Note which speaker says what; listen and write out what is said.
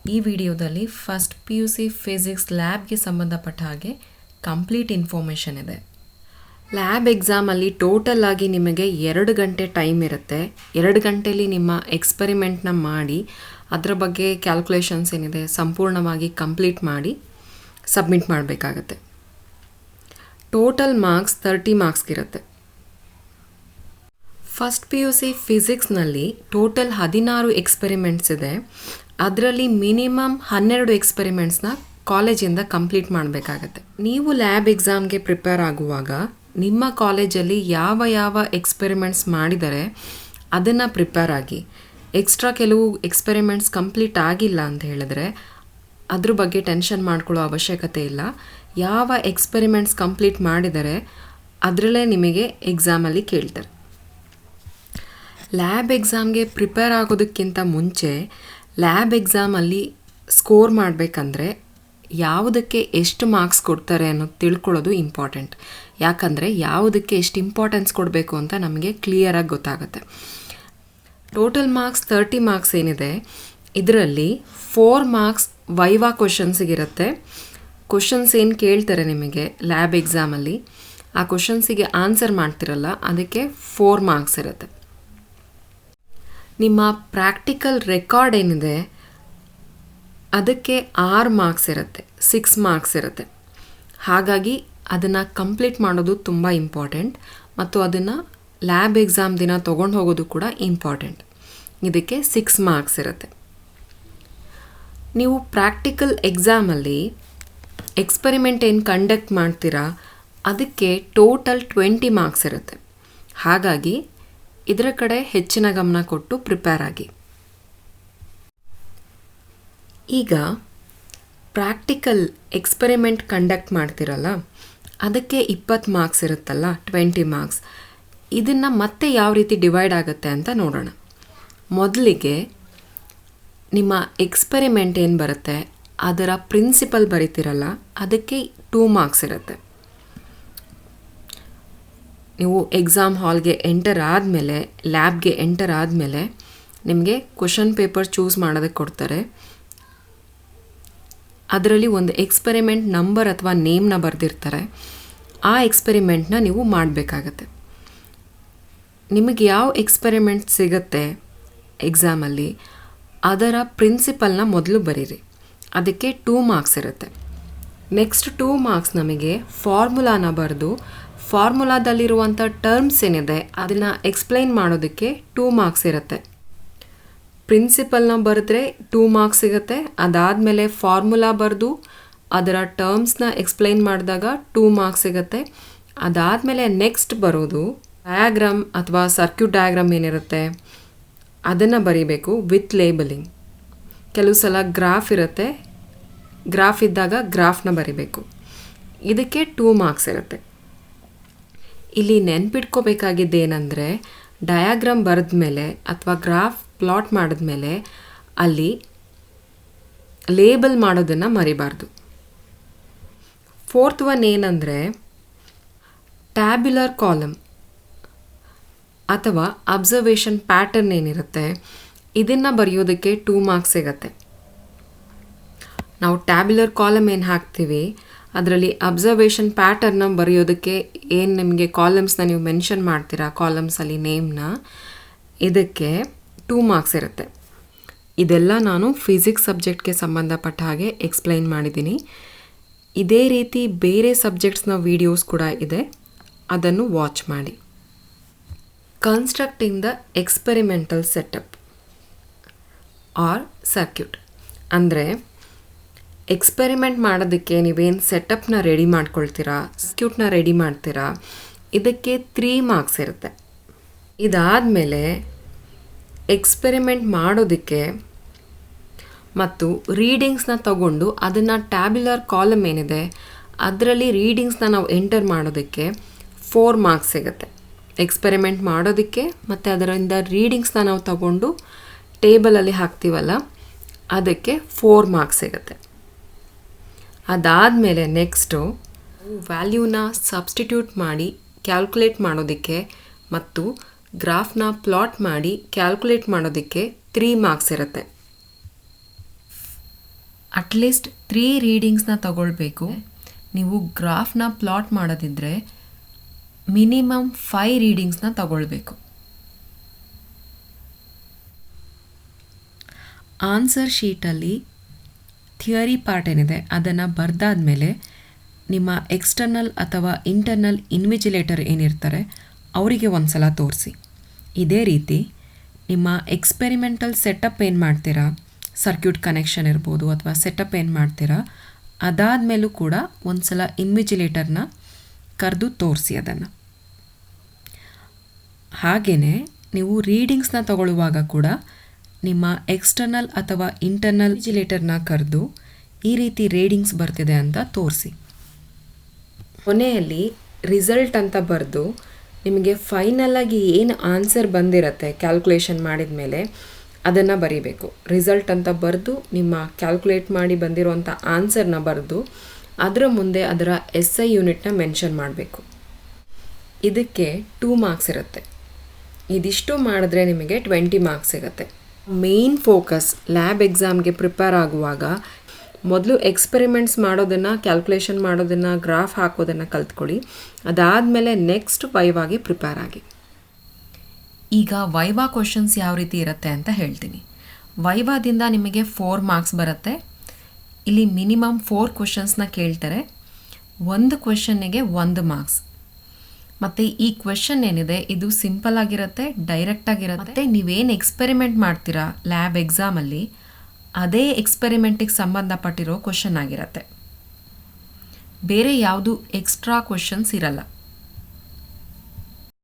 Speaker 1: ಈ ವಿಡಿಯೋದಲ್ಲಿ first PUC physics ಲ್ಯಾಬ್ಗೆ ಸಂಬಂಧಪಟ್ಟ ಹಾಗೆ ಕಂಪ್ಲೀಟ್ ಇನ್ಫಾರ್ಮೇಷನ್ ಇದೆ. ಲ್ಯಾಬ್ ಎಕ್ಸಾಮಲ್ಲಿ ಟೋಟಲ್ ಆಗಿ ನಿಮಗೆ 2 ಗಂಟೆ ಟೈಮ್ ಇರುತ್ತೆ. 2 ಗಂಟೆಯಲ್ಲಿ ನಿಮ್ಮ ಎಕ್ಸ್ಪೆರಿಮೆಂಟ್ನ ಮಾಡಿ ಅದರ ಬಗ್ಗೆ ಕ್ಯಾಲ್ಕುಲೇಷನ್ಸ್ ಏನಿದೆ ಸಂಪೂರ್ಣವಾಗಿ ಕಂಪ್ಲೀಟ್ ಮಾಡಿ ಸಬ್ಮಿಟ್ ಮಾಡಬೇಕಾಗತ್ತೆ. ಟೋಟಲ್ ಮಾರ್ಕ್ಸ್ 30 ಮಾರ್ಕ್ಸ್ಗಿರುತ್ತೆ. ಫಸ್ಟ್ PUC ಫಿಸಿಕ್ಸ್ನಲ್ಲಿ ಟೋಟಲ್ 16 ಎಕ್ಸ್ಪೆರಿಮೆಂಟ್ಸ್ ಇದೆ. ಅದರಲ್ಲಿ ಮಿನಿಮಮ್ 12 ಎಕ್ಸ್ಪೆರಿಮೆಂಟ್ಸ್ನ ಕಾಲೇಜಿಂದ ಕಂಪ್ಲೀಟ್ ಮಾಡಬೇಕಾಗತ್ತೆ. ನೀವು ಲ್ಯಾಬ್ ಎಕ್ಸಾಮ್ಗೆ ಪ್ರಿಪೇರ್ ಆಗುವಾಗ ನಿಮ್ಮ ಕಾಲೇಜಲ್ಲಿ ಯಾವ ಎಕ್ಸ್ಪೆರಿಮೆಂಟ್ಸ್ ಮಾಡಿದರೆ ಅದನ್ನು ಪ್ರಿಪೇರ್ ಆಗಿ. ಎಕ್ಸ್ಟ್ರಾ ಕೆಲವು ಎಕ್ಸ್ಪೆರಿಮೆಂಟ್ಸ್ ಕಂಪ್ಲೀಟ್ ಆಗಿಲ್ಲ ಅಂತ ಹೇಳಿದ್ರೆ ಅದ್ರ ಬಗ್ಗೆ ಟೆನ್ಷನ್ ಮಾಡ್ಕೊಳ್ಳೋ ಅವಶ್ಯಕತೆ ಇಲ್ಲ. ಯಾವ ಎಕ್ಸ್ಪೆರಿಮೆಂಟ್ಸ್ ಕಂಪ್ಲೀಟ್ ಮಾಡಿದರೆ ಅದರಲ್ಲೇ ನಿಮಗೆ ಎಕ್ಸಾಮಲ್ಲಿ ಕೇಳ್ತಾರೆ. ಲ್ಯಾಬ್ ಎಕ್ಸಾಮ್ಗೆ ಪ್ರಿಪೇರ್ ಆಗೋದಕ್ಕಿಂತ ಮುಂಚೆ ಲ್ಯಾಬ್ ಎಕ್ಸಾಮಲ್ಲಿ ಸ್ಕೋರ್ ಮಾಡಬೇಕಂದ್ರೆ ಯಾವುದಕ್ಕೆ ಎಷ್ಟು ಮಾರ್ಕ್ಸ್ ಕೊಡ್ತಾರೆ ಅನ್ನೋದು ತಿಳ್ಕೊಳ್ಳೋದು ಇಂಪಾರ್ಟೆಂಟ್. ಯಾಕಂದರೆ ಯಾವುದಕ್ಕೆ ಎಷ್ಟು ಇಂಪಾರ್ಟೆನ್ಸ್ ಕೊಡಬೇಕು ಅಂತ ನಮಗೆ ಕ್ಲಿಯರಾಗಿ ಗೊತ್ತಾಗುತ್ತೆ. ಟೋಟಲ್ ಮಾರ್ಕ್ಸ್ 30 ಮಾರ್ಕ್ಸ್ ಏನಿದೆ ಇದರಲ್ಲಿ 4 ಮಾರ್ಕ್ಸ್ ವೈವಾ ಕ್ವಶನ್ಸಿಗಿರುತ್ತೆ. ಕ್ವಶನ್ಸ್ ಏನು ಕೇಳ್ತಾರೆ ನಿಮಗೆ ಲ್ಯಾಬ್ ಎಕ್ಸಾಮಲ್ಲಿ ಆ ಕ್ವಶನ್ಸಿಗೆ ಆನ್ಸರ್ ಮಾಡ್ತಿರಲ್ಲ, ಅದಕ್ಕೆ 4 ಮಾರ್ಕ್ಸ್ ಇರುತ್ತೆ. ನಿಮ್ಮ ಪ್ರಾಕ್ಟಿಕಲ್ ರೆಕಾರ್ಡ್ ಏನಿದೆ ಅದಕ್ಕೆ 6 ಮಾರ್ಕ್ಸ್ ಇರುತ್ತೆ, 6 ಮಾರ್ಕ್ಸ್ ಇರುತ್ತೆ. ಹಾಗಾಗಿ ಅದನ್ನು ಕಂಪ್ಲೀಟ್ ಮಾಡೋದು ತುಂಬ ಇಂಪಾರ್ಟೆಂಟ್ ಮತ್ತು ಅದನ್ನು ಲ್ಯಾಬ್ ಎಕ್ಸಾಮ್ ದಿನ ತೊಗೊಂಡು ಹೋಗೋದು ಕೂಡ ಇಂಪಾರ್ಟೆಂಟ್. ಇದಕ್ಕೆ 6 ಮಾರ್ಕ್ಸ್ ಇರುತ್ತೆ. ನೀವು ಪ್ರಾಕ್ಟಿಕಲ್ ಎಕ್ಸಾಮಲ್ಲಿ ಎಕ್ಸ್ಪೆರಿಮೆಂಟ್ ಏನು ಕಂಡಕ್ಟ್ ಮಾಡ್ತೀರಾ ಅದಕ್ಕೆ ಟೋಟಲ್ 20 ಮಾರ್ಕ್ಸ್ ಇರುತ್ತೆ. ಹಾಗಾಗಿ ಇದರ ಕಡೆ ಹೆಚ್ಚಿನ ಗಮನ ಕೊಟ್ಟು ಪ್ರಿಪೇರ್ ಆಗಿ. ಈಗ ಪ್ರಾಕ್ಟಿಕಲ್ ಎಕ್ಸ್ಪೆರಿಮೆಂಟ್ ಕಂಡಕ್ಟ್ ಮಾಡ್ತಿರಲ್ಲ ಅದಕ್ಕೆ 20 ಮಾರ್ಕ್ಸ್ ಇರುತ್ತಲ್ಲ, 20 ಮಾರ್ಕ್ಸ್. ಇದನ್ನು ಮತ್ತೆ ಯಾವ ರೀತಿ ಡಿವೈಡ್ ಆಗುತ್ತೆ ಅಂತ ನೋಡೋಣ. ಮೊದಲಿಗೆ ನಿಮ್ಮ ಎಕ್ಸ್ಪೆರಿಮೆಂಟ್ ಏನು ಬರುತ್ತೆ ಅದರ ಪ್ರಿನ್ಸಿಪಲ್ ಬರೀತಿರಲ್ಲ ಅದಕ್ಕೆ 2 ಮಾರ್ಕ್ಸ್ ಇರುತ್ತೆ. ನೀವು ಎಕ್ಸಾಮ್ ಹಾಲ್ಗೆ ಎಂಟರ್ ಆದಮೇಲೆ ಲ್ಯಾಬ್ಗೆ ಎಂಟರ್ ಆದಮೇಲೆ ನಿಮಗೆ ಕ್ವಶನ್ ಪೇಪರ್ ಚೂಸ್ ಮಾಡೋದಕ್ಕೆ ಕೊಡ್ತಾರೆ. ಅದರಲ್ಲಿ ಒಂದು ಎಕ್ಸ್ಪೆರಿಮೆಂಟ್ ನಂಬರ್ ಅಥವಾ ನೇಮ್ನ ಬರೆದಿರ್ತಾರೆ. ಆ ಎಕ್ಸ್ಪೆರಿಮೆಂಟ್ನ ನೀವು ಮಾಡಬೇಕಾಗತ್ತೆ. ನಿಮಗೆ ಯಾವ ಎಕ್ಸ್ಪೆರಿಮೆಂಟ್ ಸಿಗುತ್ತೆ ಎಕ್ಸಾಮಲ್ಲಿ ಅದರ ಪ್ರಿನ್ಸಿಪಲ್ನ ಮೊದಲು ಬರೀರಿ. ಅದಕ್ಕೆ 2 ಮಾರ್ಕ್ಸ್ ಇರುತ್ತೆ. ನೆಕ್ಸ್ಟ್ 2 ಮಾರ್ಕ್ಸ್ ನಮಗೆ ಫಾರ್ಮುಲಾನ ಬರೆದು ಫಾರ್ಮುಲಾದಲ್ಲಿರುವಂಥ ಟರ್ಮ್ಸ್ ಏನಿದೆ ಅದನ್ನು ಎಕ್ಸ್ಪ್ಲೈನ್ ಮಾಡೋದಕ್ಕೆ 2 ಮಾರ್ಕ್ಸ್ ಇರುತ್ತೆ. ಪ್ರಿನ್ಸಿಪಲ್ನ ಬರೆದ್ರೆ 2 ಮಾರ್ಕ್ಸ್ ಸಿಗುತ್ತೆ. ಅದಾದಮೇಲೆ ಫಾರ್ಮುಲಾ ಬರೆದು ಅದರ ಟರ್ಮ್ಸ್ನ ಎಕ್ಸ್ಪ್ಲೈನ್ ಮಾಡಿದಾಗ 2 ಮಾರ್ಕ್ಸ್ ಸಿಗುತ್ತೆ. ಅದಾದಮೇಲೆ ನೆಕ್ಸ್ಟ್ ಬರೋದು ಡಯಾಗ್ರಾಮ್ ಅಥವಾ ಸರ್ಕ್ಯೂಟ್ ಡಯಾಗ್ರಾಮ್ ಏನಿರುತ್ತೆ ಅದನ್ನು ಬರೀಬೇಕು ವಿತ್ ಲೇಬಲಿಂಗ್. ಕೆಲವು ಸಲ ಗ್ರಾಫ್ ಇರುತ್ತೆ, ಗ್ರಾಫ್ ಇದ್ದಾಗ ಗ್ರಾಫ್ನ ಬರೀಬೇಕು. ಇದಕ್ಕೆ 2 ಮಾರ್ಕ್ಸ್ ಇರುತ್ತೆ. ಇಲ್ಲಿ ನೆನ್ಪಿಟ್ಕೋಬೇಕಾಗಿದ್ದೇನೆಂದರೆ ಡಯಾಗ್ರಾಮ್ ಬರೆದ ಮೇಲೆ ಅಥವಾ ಗ್ರಾಫ್ ಪ್ಲಾಟ್ ಮಾಡಿದ್ಮೇಲೆ ಅಲ್ಲಿ ಲೇಬಲ್ ಮಾಡೋದನ್ನು ಮರಿಬಾರ್ದು. 4th ಒನ್ ಏನಂದರೆ ಟ್ಯಾಬ್ಯುಲರ್ ಕಾಲಮ್ ಅಥವಾ ಅಬ್ಸರ್ವೇಷನ್ ಪ್ಯಾಟರ್ನ್ ಏನಿರುತ್ತೆ ಇದನ್ನು ಬರೆಯೋದಕ್ಕೆ 2 ಮಾರ್ಕ್ಸ್ ಸಿಗತ್ತೆ. ನಾವು ಟ್ಯಾಬ್ಯುಲರ್ ಕಾಲಮ್ ಏನು ಹಾಕ್ತೀವಿ ಅದರಲ್ಲಿ ಅಬ್ಸರ್ವೇಷನ್ ಪ್ಯಾಟರ್ನ ಬರೆಯೋದಕ್ಕೆ ಏನು ನಿಮಗೆ ಕಾಲಮ್ಸ್ನ ನೀವು ಮೆನ್ಷನ್ ಮಾಡ್ತೀರಾ ಕಾಲಮ್ಸಲ್ಲಿ ನೇಮ್ನ, ಇದಕ್ಕೆ 2 ಮಾರ್ಕ್ಸ್ ಇರುತ್ತೆ. ಇದೆಲ್ಲ ನಾನು ಫಿಸಿಕ್ಸ್ ಸಬ್ಜೆಕ್ಟ್ಗೆ ಸಂಬಂಧಪಟ್ಟ ಹಾಗೆ ಎಕ್ಸ್ಪ್ಲೈನ್ ಮಾಡಿದ್ದೀನಿ. ಇದೇ ರೀತಿ ಬೇರೆ ಸಬ್ಜೆಕ್ಟ್ಸ್ನ ವೀಡಿಯೋಸ್ ಕೂಡ ಇದೆ, ಅದನ್ನು ವಾಚ್ ಮಾಡಿ. Constructing the experimental setup or circuit ಅಂದರೆ ಎಕ್ಸ್ಪೆರಿಮೆಂಟ್ ಮಾಡೋದಕ್ಕೆ ನೀವೇನು ಸೆಟಪ್ನ ರೆಡಿ ಮಾಡ್ಕೊಳ್ತೀರಾ, ಸರ್ಕ್ಯೂಟ್ನ ರೆಡಿ ಮಾಡ್ತೀರಾ, ಇದಕ್ಕೆ 3 ಮಾರ್ಕ್ಸ್ ಇರುತ್ತೆ. ಇದಾದಮೇಲೆ ಎಕ್ಸ್ಪೆರಿಮೆಂಟ್ ಮಾಡೋದಕ್ಕೆ ಮತ್ತು ರೀಡಿಂಗ್ಸ್ನ ತಗೊಂಡು ಅದನ್ನು ಟ್ಯಾಬ್ಯುಲರ್ ಕಾಲಮ್ ಏನಿದೆ ಅದರಲ್ಲಿ ರೀಡಿಂಗ್ಸ್ನ ನಾವು ಎಂಟರ್ ಮಾಡೋದಕ್ಕೆ 4 ಮಾರ್ಕ್ಸ್ ಸಿಗುತ್ತೆ. ಎಕ್ಸ್ಪೆರಿಮೆಂಟ್ ಮಾಡೋದಕ್ಕೆ ಮತ್ತು ಅದರಿಂದ ರೀಡಿಂಗ್ಸ್ನ ನಾವು ತಗೊಂಡು ಟೇಬಲಲ್ಲಿ ಹಾಕ್ತೀವಲ್ಲ ಅದಕ್ಕೆ 4 ಮಾರ್ಕ್ಸ್ ಸಿಗುತ್ತೆ. ಅದಾದಮೇಲೆ ನೆಕ್ಸ್ಟು ವ್ಯಾಲ್ಯೂನ ಸಬ್ಸ್ಟಿಟ್ಯೂಟ್ ಮಾಡಿ ಕ್ಯಾಲ್ಕುಲೇಟ್ ಮಾಡೋದಕ್ಕೆ ಮತ್ತು ಗ್ರಾಫ್ನ ಪ್ಲಾಟ್ ಮಾಡಿ ಕ್ಯಾಲ್ಕುಲೇಟ್ ಮಾಡೋದಕ್ಕೆ 3 ಮಾರ್ಕ್ಸ್ ಇರುತ್ತೆ. ಅಟ್ಲೀಸ್ಟ್ 3 ರೀಡಿಂಗ್ಸ್ನ ತಗೊಳ್ಬೇಕು. ನೀವು ಗ್ರಾಫ್ನ ಪ್ಲಾಟ್ ಮಾಡೋದಿದ್ರೆ ಮಿನಿಮಮ್ 5 ರೀಡಿಂಗ್ಸ್ನ ತಗೊಳ್ಬೇಕು. ಆನ್ಸರ್ ಶೀಟಲ್ಲಿ ಥಿಯರಿ ಪಾರ್ಟ್ ಏನಿದೆ ಅದನ್ನು ಬರೆದಾದ್ಮೇಲೆ ನಿಮ್ಮ ಎಕ್ಸ್ಟರ್ನಲ್ ಅಥವಾ ಇಂಟರ್ನಲ್ ಇನ್ವಿಜಿಲೇಟರ್ ಏನಿರ್ತಾರೆ ಅವರಿಗೆ ಒಂದು ಸಲ ತೋರಿಸಿ. ಇದೇ ರೀತಿ ನಿಮ್ಮ ಎಕ್ಸ್ಪೆರಿಮೆಂಟಲ್ ಸೆಟಪ್ ಏನು ಮಾಡ್ತೀರಾ, ಸರ್ಕ್ಯೂಟ್ ಕನೆಕ್ಷನ್ ಇರ್ಬೋದು ಅಥವಾ ಸೆಟಪ್ ಏನು ಮಾಡ್ತೀರಾ, ಅದಾದಮೇಲೂ ಕೂಡ ಒಂದು ಸಲ ಇನ್ವಿಜಿಲೇಟರ್ನ ಕರೆದು ತೋರಿಸಿ ಅದನ್ನು. ಹಾಗೆಯೇ ನೀವು ರೀಡಿಂಗ್ಸ್ನ ತಗೊಳ್ಳುವಾಗ ಕೂಡ ನಿಮ್ಮ ಎಕ್ಸ್ಟರ್ನಲ್ ಅಥವಾ ಇಂಟರ್ನಲ್ ಇನ್ವಿಜಿಲೇಟರ್ನ ಕರೆದು ಈ ರೀತಿ ರೀಡಿಂಗ್ಸ್ ಬರ್ತಿದೆ ಅಂತ ತೋರಿಸಿ. ಕೊನೆಯಲ್ಲಿ ರಿಸಲ್ಟ್ ಅಂತ ಬರೆದು ನಿಮಗೆ ಫೈನಲಾಗಿ ಏನು ಆನ್ಸರ್ ಬಂದಿರತ್ತೆ ಕ್ಯಾಲ್ಕುಲೇಷನ್ ಮಾಡಿದ ಮೇಲೆ ಅದನ್ನು ಬರೀಬೇಕು. ರಿಸಲ್ಟ್ ಅಂತ ಬರೆದು ನಿಮ್ಮ ಕ್ಯಾಲ್ಕುಲೇಟ್ ಮಾಡಿ ಬಂದಿರೋಂಥ ಆನ್ಸರ್ನ ಬರೆದು ಅದರ ಮುಂದೆ ಅದರ SI ಯೂನಿಟ್ನ ಮೆನ್ಷನ್ ಮಾಡಬೇಕು. ಇದಕ್ಕೆ 2 ಮಾರ್ಕ್ಸ್ ಇರುತ್ತೆ. ಇದಿಷ್ಟು ಮಾಡಿದ್ರೆ ನಿಮಗೆ 20 ಮಾರ್ಕ್ಸ್ ಸಿಗುತ್ತೆ. ಮೇನ್ ಫೋಕಸ್ ಲ್ಯಾಬ್ ಎಕ್ಸಾಮ್ಗೆ ಪ್ರಿಪೇರ್ ಆಗುವಾಗ ಮೊದಲು ಎಕ್ಸ್ಪೆರಿಮೆಂಟ್ಸ್ ಮಾಡೋದನ್ನು, ಕ್ಯಾಲ್ಕುಲೇಷನ್ ಮಾಡೋದನ್ನು, ಗ್ರಾಫ್ ಹಾಕೋದನ್ನು ಕಲ್ತ್ಕೊಳ್ಳಿ. ಅದಾದಮೇಲೆ ನೆಕ್ಸ್ಟ್ ವೈವಾಗೆ ಪ್ರಿಪೇರ್ ಆಗಿ. ಈಗ ವೈವಾ ಕ್ವಶನ್ಸ್ ಯಾವ ರೀತಿ ಇರುತ್ತೆ ಅಂತ ಹೇಳ್ತೀನಿ. ವೈವಾದಿಂದ ನಿಮಗೆ 4 ಮಾರ್ಕ್ಸ್ ಬರುತ್ತೆ. ಇಲ್ಲಿ ಮಿನಿಮಮ್ 4 ಕ್ವಶನ್ಸ್ನ ಕೇಳ್ತಾರೆ. ಒಂದು ಕ್ವೆಶನ್ನಿಗೆ 1 ಮಾರ್ಕ್ಸ್. ಮತ್ತು ಈ ಕ್ವೆಶನ್ ಏನಿದೆ ಇದು ಸಿಂಪಲ್ ಆಗಿರುತ್ತೆ, ಡೈರೆಕ್ಟ್ ಆಗಿರುತ್ತೆ. ಮತ್ತು ನೀವೇನು ಎಕ್ಸ್ಪೆರಿಮೆಂಟ್ ಮಾಡ್ತೀರಾ ಲ್ಯಾಬ್ ಎಕ್ಸಾಮಲ್ಲಿ ಅದೇ ಎಕ್ಸ್ಪೆರಿಮೆಂಟಿಗೆ ಸಂಬಂಧಪಟ್ಟಿರೋ ಕ್ವೆಶನ್ ಆಗಿರುತ್ತೆ. ಬೇರೆ ಯಾವುದು ಎಕ್ಸ್ಟ್ರಾ ಕ್ವೆಶನ್ಸ್ ಇರಲ್ಲ.